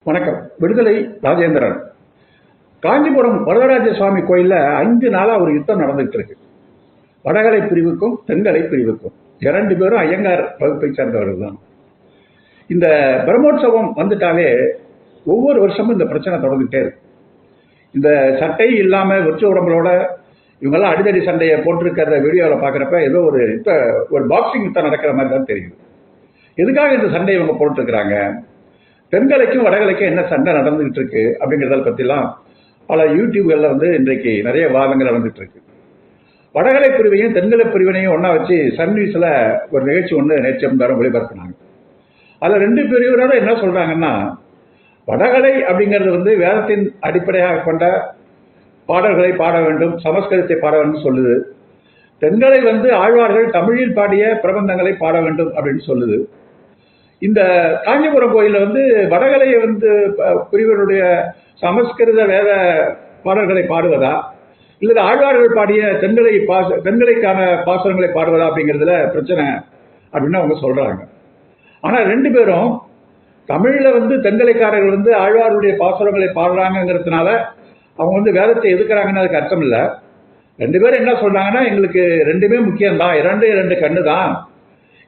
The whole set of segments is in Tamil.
வணக்கம். விடுதலை ராஜேந்திரன். காஞ்சிபுரம் வரதராஜ சுவாமி கோயிலில் 5 நாளாக ஒரு யுத்தம் நடந்துகிட்டு இருக்கு. வடகலை பிரிவுக்கும் தென்கலை பிரிவுக்கும் 2 பேரும் ஐயங்கார் வகுப்பை சேர்ந்தவர்கள் தான். இந்த பிரம்மோற்சவம் வந்துட்டாலே ஒவ்வொரு வருஷமும் இந்த பிரச்சனை தொடர்ந்துகிட்டே இருக்கு. இந்த சட்டை இல்லாமல் வெற்று உடம்புகளோட இவங்கெல்லாம் அடிதடி சண்டையை போட்டிருக்கிற வீடியோவில் பார்க்குறப்ப ஏதோ ஒரு பாக்ஸிங் யுத்தம் நடக்கிற மாதிரி தான் தெரியுது. எதுக்காக இந்த சண்டையை இவங்க போட்டுருக்குறாங்க, தென்கலைக்கும் வடகலைக்கும் என்ன சண்டை நடந்துகிட்டு இருக்கு அப்படிங்கிறத பற்றிலாம் பல யூடியூப்களில் இன்றைக்கு நிறைய வாதங்கள் நடந்துகிட்டு இருக்கு. வடகலை பிரிவையும் தென்கலை பிரிவினையும் ஒன்றா வச்சு சன் நியூஸில் ஒரு நிகழ்ச்சி ஒன்று நேற்று முந்தாரம் ஒளிபரப்பினாங்க. அதில் 2 பிரிவினரோட என்ன சொல்கிறாங்கன்னா, வடகலை அப்படிங்கிறது வேதத்தின் அடிப்படையாக கொண்ட பாடல்களை பாட வேண்டும், சமஸ்கிருதத்தை பாட வேண்டும் சொல்லுது. தென்கலை ஆழ்வார்கள் தமிழில் பாடிய பிரபந்தங்களை பாட வேண்டும் அப்படின்னு சொல்லுது. இந்த காஞ்சிபுரம் கோயிலில் வடகலையை பிரிவருடைய சமஸ்கிருத வேத பாடல்களை பாடுவதா இல்லை ஆழ்வார்கள் பாடிய தென்கலைக்கான பாசுரங்களை பாடுவதா அப்படிங்கிறதுல பிரச்சனை அப்படின்னு அவங்க சொல்றாங்க. ஆனால் 2 பேரும் தமிழில் தென்கலைக்காரர்கள் ஆழ்வாருடைய பாசுரங்களை பாடுறாங்கிறதுனால அவங்க வேதத்தை எதுக்குறாங்கன்னு அதுக்கு அர்த்தம் இல்லை. 2 பேரும் என்ன சொல்றாங்கன்னா, எங்களுக்கு 2மே முக்கியம்தான், 2 கண்ணு தான்.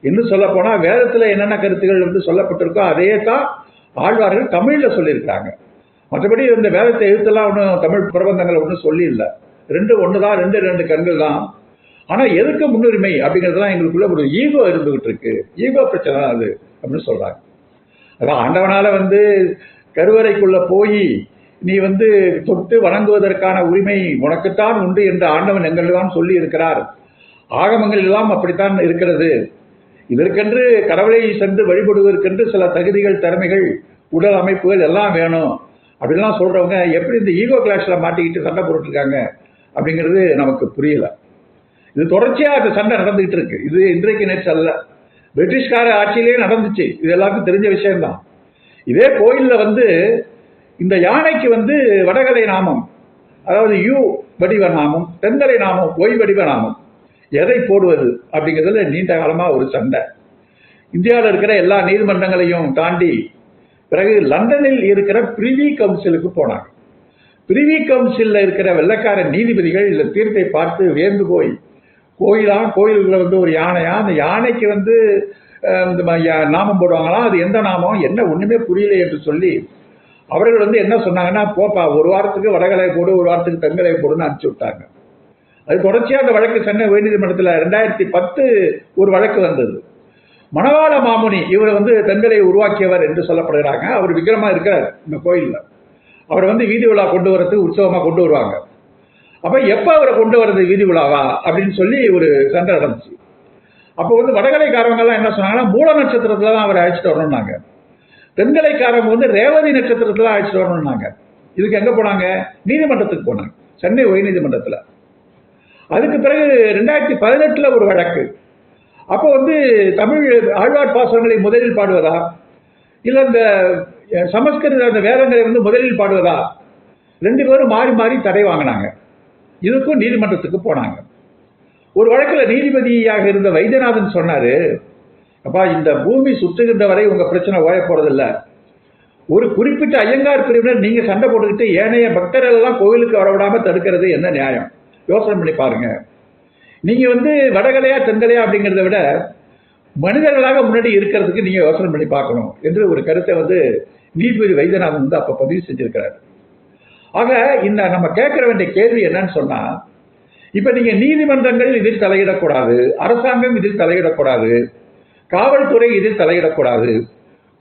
இன்னும் சொல்ல போனா வேதத்தில் என்னென்ன கருத்துக்கள் சொல்லப்பட்டிருக்கோ அதையே தான் ஆழ்வார்கள் தமிழில் சொல்லியிருக்காங்க. மற்றபடி இந்த வேதத்தை எழுத்தெல்லாம் ஒன்றும் தமிழ் பிரபந்தங்கள் ஒன்றும் சொல்லி இல்லை. 2 ஒன்று தான், 2 கண்கள் தான். ஆனால் எதுக்கு முன்னுரிமை அப்படிங்கிறதுலாம் எங்களுக்குள்ள ஒரு ஈகோ இருந்துகிட்டு இருக்கு, ஈகோ பிரச்சனை தான் அது அப்படின்னு சொல்றாங்க. அதான் ஆண்டவனால கருவறைக்குள்ள போய் நீ தொட்டு வணங்குவதற்கான உரிமை உனக்குத்தான் உண்டு என்று ஆண்டவன் எங்கள்தான் சொல்லி இருக்கிறார். ஆகமங்கள் எல்லாம் அப்படித்தான் இருக்கிறது. இதற்கென்று கடவுளை சென்று வழிபடுவதற்கென்று சில தகுதிகள், திறமைகள், உடல் அமைப்புகள் எல்லாம் வேணும் அப்படின்லாம் சொல்றவங்க எப்படி இந்த ஈகோ கிளாஷ்ல மாட்டிக்கிட்டு சண்டை போட்டுருக்காங்க அப்படிங்கிறது நமக்கு புரியல. இது தொடர்ச்சியா அந்த சண்டை நடந்துகிட்டு இருக்கு. இது இன்றைக்கு நேற்று அல்ல, பிரிட்டிஷ்கார ஆட்சியிலேயே நடந்துச்சு. இது எல்லாருக்கும் தெரிஞ்ச விஷயம்தான். இதே கோயில்ல இந்த யானைக்கு வடகலை நாமம், அதாவது யூ வடிவ நாமம், தென்கலை நாமம் ஒய் வடிவ நாமம், எதை போடுவது அப்படிங்கிறதுல நீண்ட காலமாக ஒரு சண்டை. இந்தியாவில் இருக்கிற எல்லா நீதிமன்றங்களையும் தாண்டி பிறகு லண்டனில் இருக்கிற பிரிவி கவுன்சிலுக்கு போனாங்க. பிரிவி கவுன்சிலில் இருக்கிற வெள்ளைக்கார நீதிபதிகள் இந்த தீர்ப்பை பார்த்து வேந்து போய், கோயிலுக்குள்ள ஒரு யானையா, அந்த யானைக்கு நாமம் போடுவாங்களாம், அது எந்த நாமம் என்ன ஒன்றுமே புரியல என்று சொல்லி அவர்கள் என்ன சொன்னாங்கன்னா, போப்பா ஒரு வாரத்துக்கு வடகலை போடு, ஒரு வாரத்துக்கு தென்கலை போடுன்னு அனுப்பிச்சு விட்டாங்க. அது தொடர்ச்சியாக அந்த வழக்கு சென்னை உயர்நீதிமன்றத்தில் 2010 ஒரு வழக்கு வந்தது. மணவாள மாமுனி இவர் தென்கலை உருவாக்கியவர் என்று சொல்லப்படுகிறாங்க. அவர் விக்கிரமா இருக்கிறார் இந்த கோயிலில். அவர் வீதி விழா கொண்டு வரதுக்கு உற்சவமாக கொண்டு வருவாங்க. அப்போ எப்போ அவரை கொண்டு வர்றது வீதி விழாவா அப்படின்னு சொல்லி ஒரு சண்டை நடந்துச்சு. அப்போ வடகலைக்காரவங்கெல்லாம் என்ன சொன்னாங்கன்னா, மூல நட்சத்திரத்தில் தான் அவரை அழைச்சிட்டு வரணும்னாங்க. தென்கலைக்காரங்க ரேவதி நட்சத்திரத்தில் அழைச்சிட்டு வரணும்னாங்க. இதுக்கு எங்கே போனாங்க? நீதிமன்றத்துக்கு போனாங்க, சென்னை உயர்நீதிமன்றத்தில். அதுக்கு பிறகு 2018 ஒரு வழக்கு. அப்போ தமிழ் ஆழ்வார் பாசுரங்களை முதலில் பாடுவதா இல்லை இந்த சமஸ்கிருத அந்த வேதங்களை முதலில் பாடுவதா, 2 பேரும் மாறி மாறி தடை வாங்கினாங்க. இதுக்கும் நீதிமன்றத்துக்கு போனாங்க. ஒரு வழக்கில் நீதிபதியாக இருந்த வைத்தியநாதன் சொன்னாரு, அப்பா இந்த பூமி சுற்றுகின்ற வரை உங்க பிரச்சனை ஓய போறதில்ல. ஒரு குறிப்பிட்ட ஐயங்கார் பிரிவினர் நீங்க சண்டை போட்டுக்கிட்டு ஏனைய பக்தர்கள் எல்லாம் கோவிலுக்கு வரவிடாம தடுக்கிறது என்ன நியாயம்? யோசனை பண்ணி பாருங்க. நீங்க வடகலையா தென்கலையா அப்படிங்கிறத விட மனிதர்களாக முன்னாடி இருக்கிறதுக்கு நீங்க யோசனை பண்ணி பார்க்கணும் என்று ஒரு கருத்தை நீதிபதி வைத்தியநாதன் அப்ப பதிவு செஞ்சிருக்கிறார். ஆக இந்த நம்ம கேட்க வேண்டிய கேள்வி என்னன்னு சொன்னா, இப்ப நீங்க நீதிமன்றங்கள் இதில் தலையிடக்கூடாது, அரசாங்கம் இதில் தலையிடக்கூடாது, காவல்துறை இதில் தலையிடக்கூடாது.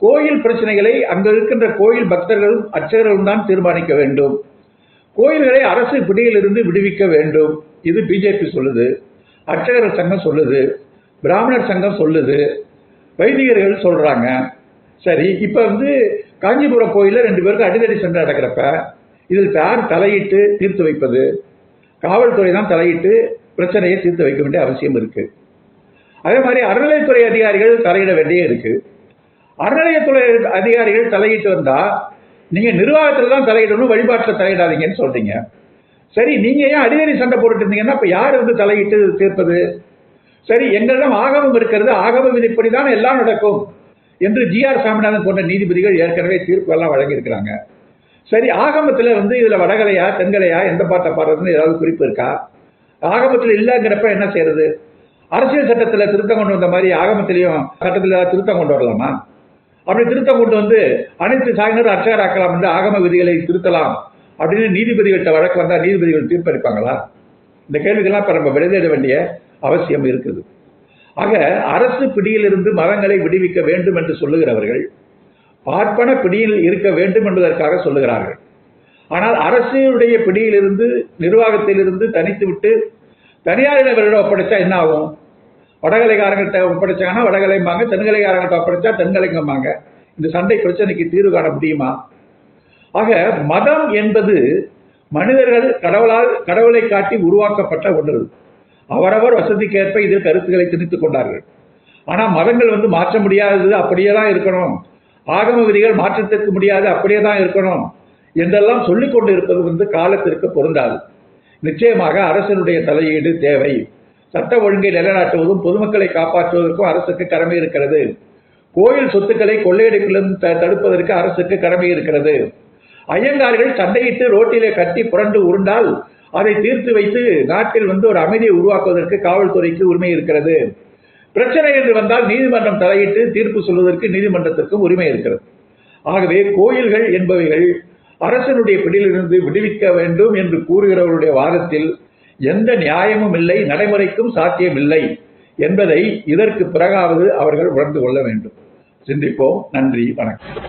கோயில் பிரச்சனைகளை அங்க இருக்கின்ற கோயில் பக்தர்களும் அர்ச்சகர்களும் தான் தீர்மானிக்க வேண்டும். கோயில்களை அரசு பிடியிலிருந்து விடுவிக்க வேண்டும். இது பிஜேபி சொல்லுது, அர்ச்சகர் சங்கம் சொல்லுது, பிராமணர் சங்கம் சொல்லுது, வைதிகர்கள் சொல்றாங்க. சரி, இப்ப காஞ்சிபுரம் கோயிலில் 2 பேருக்கு அடிதடி சண்டை நடக்கிறப்ப இதில் யார் தலையிட்டு தீர்த்து வைப்பது? காவல்துறை தான் தலையிட்டு பிரச்சனையை தீர்த்து வைக்க வேண்டிய அவசியம் இருக்கு. அதே மாதிரி அறநிலையத்துறை அதிகாரிகள் தலையிட வேண்டிய இருக்கு. அறநிலையத்துறை அதிகாரிகள் தலையிட்டு வந்தா நீங்க நிர்வாகத்தில் தான் தலையிடணும், வழிபாட்டில் தலையிடாதீங்கன்னு சொல்றீங்க. சரி, நீங்க ஏன் அடிதடி சண்டை போட்டுட்டு இருந்தீங்கன்னா இப்ப யார் தலையிட்டு தீர்ப்பது? சரி, எங்களிடம் ஆகமம் இருக்கிறது, ஆகம விதிப்படிதான் எல்லாம் நடக்கும் என்று ஜி.ஆர். சாமிநாதன் போன்ற நீதிபதிகள் ஏற்கனவே தீர்ப்பு எல்லாம் வழங்கியிருக்கிறாங்க. சரி, ஆகமத்தில் இதுல வடகலையா தென்கலையா எந்த பாட்டை பாடுறதுன்னு ஏதாவது குறிப்பு இருக்கா? ஆகமத்தில் இல்லைங்கிறப்ப என்ன செய்யறது? அரசியல் சட்டத்தில் திருத்தம் கொண்டு வந்த மாதிரி ஆகமத்திலையும் சட்டத்தில் ஏதாவது திருத்தம் கொண்டு வரலாமா? அப்படி திருத்தம் கொண்டு வந்து அனைத்து சாயினரும் அர்ச்சகராக்கலாம் என்று ஆகம விதிகளை திருத்தலாம் அப்படின்னு நீதிபதிகள்கிட்ட வழக்கு வந்தால் நீதிபதிகள் தீர்ப்பளிப்பாங்களா? இந்த கேள்விகள்லாம் இப்போ நம்ம விடைதேட வேண்டிய அவசியம் இருக்குது. ஆக அரசு பிடியிலிருந்து மதங்களை விடுவிக்க வேண்டும் என்று சொல்லுகிறவர்கள் பார்ப்பன பிடியில் இருக்க வேண்டும் என்பதற்காக சொல்லுகிறார்கள். ஆனால் அரசுடைய பிடியிலிருந்து நிர்வாகத்திலிருந்து தனித்து விட்டு தனியாரிடவர்களிடம் ஒப்படைச்சா என்ன ஆகும்? வடகலைக்காரங்கிட்ட ஒப்படைச்சாங்கன்னா வடகலைம்பாங்க, தென்கலைக்காரங்கிட்ட ஒப்படைச்சா தென்கலைங்கம்பாங்க. இந்த சண்டை பிரச்சனைக்கு தீர்வு காண முடியுமா? ஆக மதம் என்பது மனிதர்கள் கடவுளை காட்டி உருவாக்கப்பட்ட ஒன்று. அவரவர் வசதிக்கேற்ப இதில் கருத்துக்களை திணித்துக் கொண்டார்கள். ஆனால் மதங்கள் மாற்ற முடியாதது, அப்படியே தான் இருக்கணும், ஆகம விதிகள் மாற்றத்திற்கு முடியாது, அப்படியே தான் இருக்கணும் என்றெல்லாம் சொல்லிக் கொண்டு இருப்பது காலத்திற்கு பொருந்தாது. நிச்சயமாக அரசனுடைய தலையீடு தேவை. சட்ட ஒழுங்கை நிலைநாட்டுவதும் பொதுமக்களை காப்பாற்றுவதற்கும் அரசுக்கு கடமை இருக்கிறது. கோயில் சொத்துக்களை கொள்ளையடிப்பிலிருந்து தடுப்பதற்கு அரசுக்கு கடமை இருக்கிறது. ஐயங்கார்கள் சண்டையிட்டு ரோட்டிலே கட்டி புரண்டு உருண்டால் அதை தீர்த்து வைத்து நாட்டில் ஒரு அமைதியை உருவாக்குவதற்கு காவல்துறைக்கு உரிமை இருக்கிறது. பிரச்சனை என்று வந்தால் நீதிமன்றம் தலையிட்டு தீர்ப்பு சொல்வதற்கு நீதிமன்றத்திற்கும் உரிமை இருக்கிறது. ஆகவே கோயில்கள் என்பவைகள் அரசனுடைய பிடியிலிருந்து விடுவிக்க வேண்டும் என்று கூறுகிறவருடைய வாதத்தில் எந்த நியாயமும் இல்லை, நடைமுறைக்கும் சாத்தியமில்லை என்பதை இதற்கு பிறகாவது அவர்கள் உணர்ந்து கொள்ள வேண்டும். சிந்திப்போம். நன்றி, வணக்கம்.